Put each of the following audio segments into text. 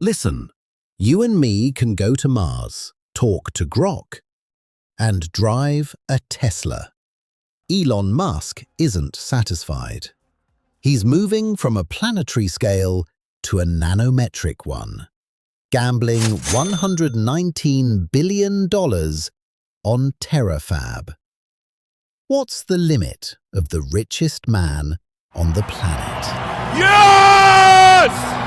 Listen, you and me can go to Mars, talk to Grok, and drive a Tesla. Elon Musk isn't satisfied. He's moving from a planetary scale to a nanometric one, gambling $119 billion on Terafab. What's the limit of the richest man on the planet? Yes!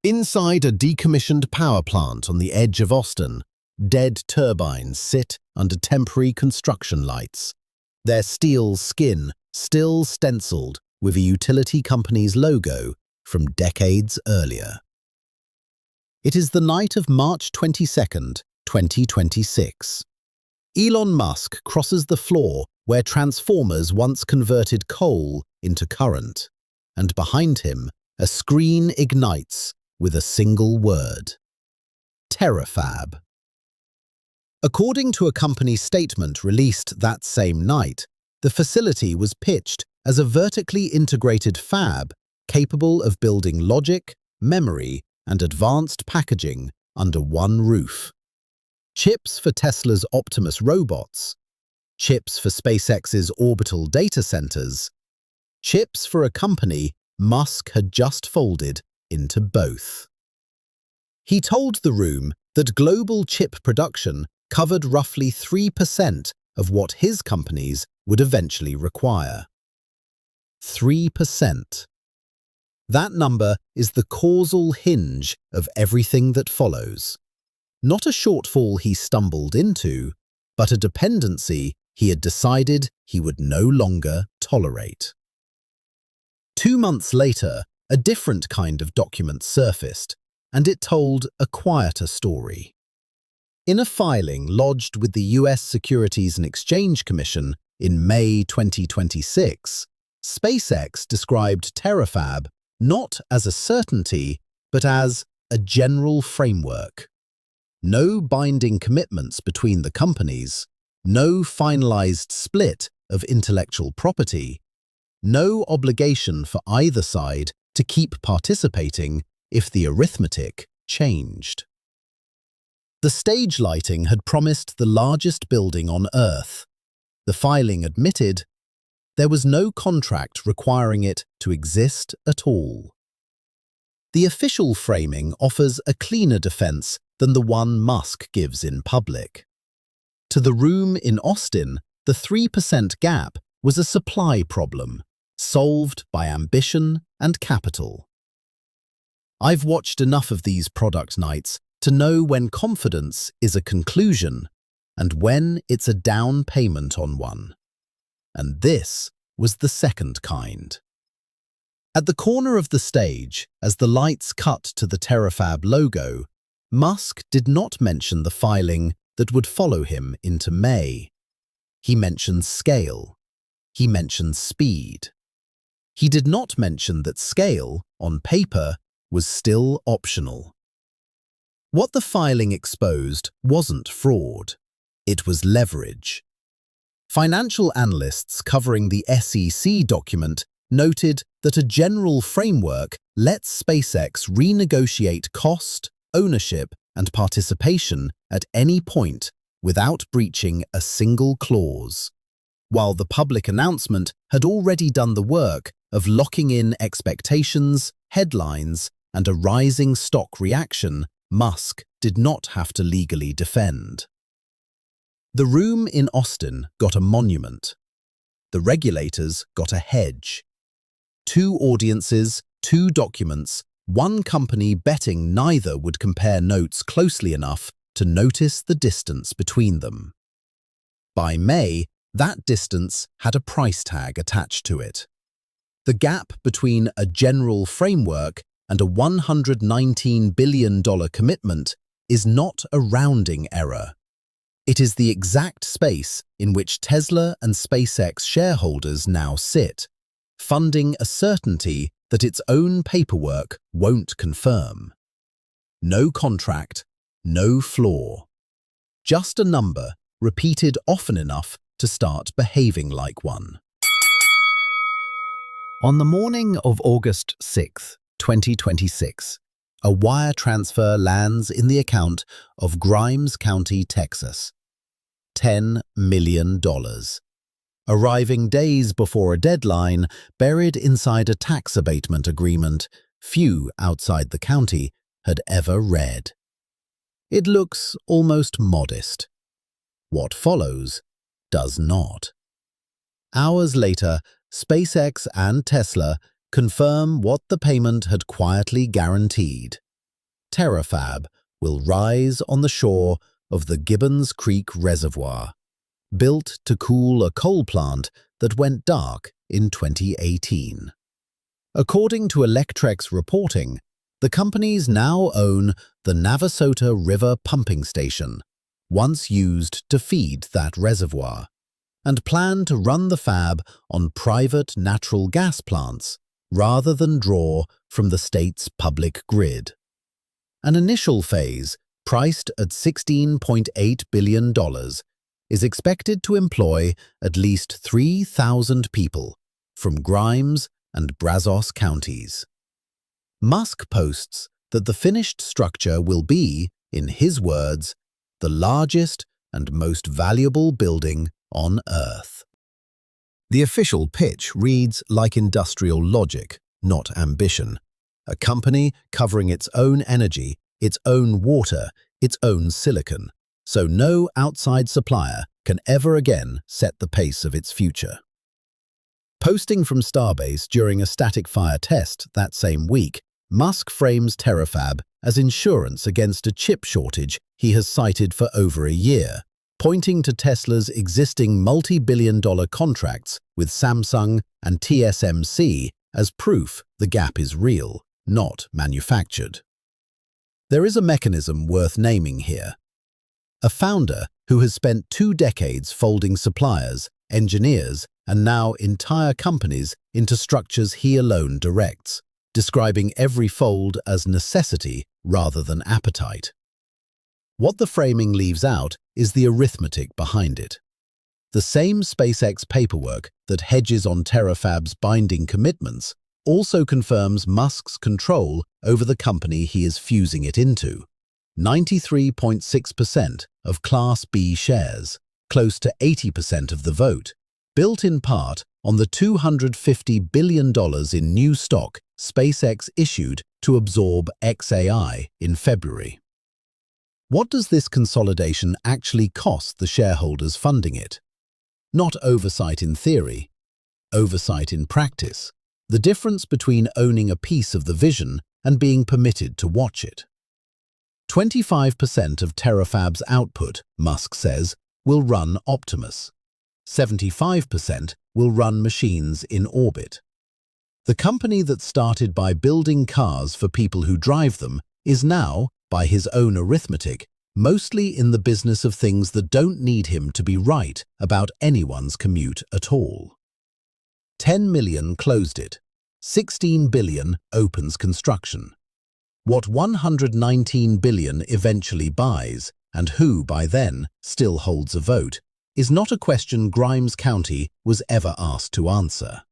Inside a decommissioned power plant on the edge of Austin, dead turbines sit under temporary construction lights, their steel skin still stenciled with a utility company's logo from decades earlier. It is the night of March 22nd, 2026. Elon Musk crosses the floor where transformers once converted coal into current, and behind him, a screen ignites with a single word: Terafab. According to a company statement released that same night, the facility was pitched as a vertically integrated fab capable of building logic, memory, and advanced packaging under one roof. Chips for Tesla's Optimus robots, chips for SpaceX's orbital data centers, chips for a company Musk had just folded into both. He told the room that global chip production covered roughly 3% of what his companies would eventually require. 3%. That number is the causal hinge of everything that follows. Not a shortfall he stumbled into, but a dependency he had decided he would no longer tolerate. 2 months later, a different kind of document surfaced, and it told a quieter story. In a filing lodged with the US Securities and Exchange Commission in May 2026, SpaceX described Terafab not as a certainty, but as a general framework. No binding commitments between the companies, no finalized split of intellectual property, no obligation for either side to keep participating if the arithmetic changed. The stage lighting had promised the largest building on Earth. The filing admitted there was no contract requiring it to exist at all. The official framing offers a cleaner defense than the one Musk gives in public. To the room in Austin, the 3% gap was a supply problem, solved by ambition and capital. I've watched enough of these product nights to know when confidence is a conclusion and when it's a down payment on one. And this was the second kind. At the corner of the stage, as the lights cut to the Terafab logo, Musk did not mention the filing that would follow him into May. He mentioned scale. He mentioned speed. He did not mention that scale, on paper, was still optional. What the filing exposed wasn't fraud. It was leverage. Financial analysts covering the SEC document noted that a general framework lets SpaceX renegotiate cost, ownership, and participation at any point without breaching a single clause, while the public announcement had already done the work of locking in expectations, headlines, and a rising stock reaction Musk did not have to legally defend. The room in Austin got a monument. The regulators got a hedge. 2 audiences, 2 documents, 1 company betting neither would compare notes closely enough to notice the distance between them. By May, that distance had a price tag attached to it. The gap between a general framework and a $119 billion commitment is not a rounding error. It is the exact space in which Tesla and SpaceX shareholders now sit, funding a certainty that its own paperwork won't confirm. No contract, no flaw. Just a number repeated often enough to start behaving like one. On the morning of August 6, 2026, a wire transfer lands in the account of Grimes County, Texas. $10 million. Arriving days before a deadline, buried inside a tax abatement agreement few outside the county had ever read. It looks almost modest. What follows does not. Hours later, SpaceX and Tesla confirm what the payment had quietly guaranteed. Terafab will rise on the shore of the Gibbons Creek Reservoir, built to cool a coal plant that went dark in 2018. According to Electrek's reporting, the companies now own the Navasota River pumping station, once used to feed that reservoir, and plan to run the fab on private natural gas plants rather than draw from the state's public grid. An initial phase, priced at $16.8 billion, is expected to employ at least 3,000 people from Grimes and Brazos counties. Musk posts that the finished structure will be, in his words, the largest and most valuable building on Earth. The official pitch reads like industrial logic, not ambition. A company covering its own energy, its own water, its own silicon, so no outside supplier can ever again set the pace of its future. Posting from Starbase during a static fire test that same week, Musk frames Terafab as insurance against a chip shortage he has cited for over a year, pointing to Tesla's existing multi-billion-dollar contracts with Samsung and TSMC as proof the gap is real, not manufactured. There is a mechanism worth naming here. A founder who has spent 2 decades folding suppliers, engineers, and now entire companies into structures he alone directs, describing every fold as necessity rather than appetite. What the framing leaves out is the arithmetic behind it. The same SpaceX paperwork that hedges on Terafab's binding commitments also confirms Musk's control over the company he is fusing it into. 93.6% of Class B shares, close to 80% of the vote, built in part on the $250 billion in new stock SpaceX issued to absorb xAI in February. What does this consolidation actually cost the shareholders funding it? Not oversight in theory, oversight in practice. The difference between owning a piece of the vision and being permitted to watch it. 25% of Terafab's output, Musk says, will run Optimus. 75% will run machines in orbit. The company that started by building cars for people who drive them is now, by his own arithmetic, mostly in the business of things that don't need him to be right about anyone's commute at all. 10 million closed it. 16 billion opens construction. What 119 billion eventually buys, and who by then still holds a vote, is not a question Grimes County was ever asked to answer.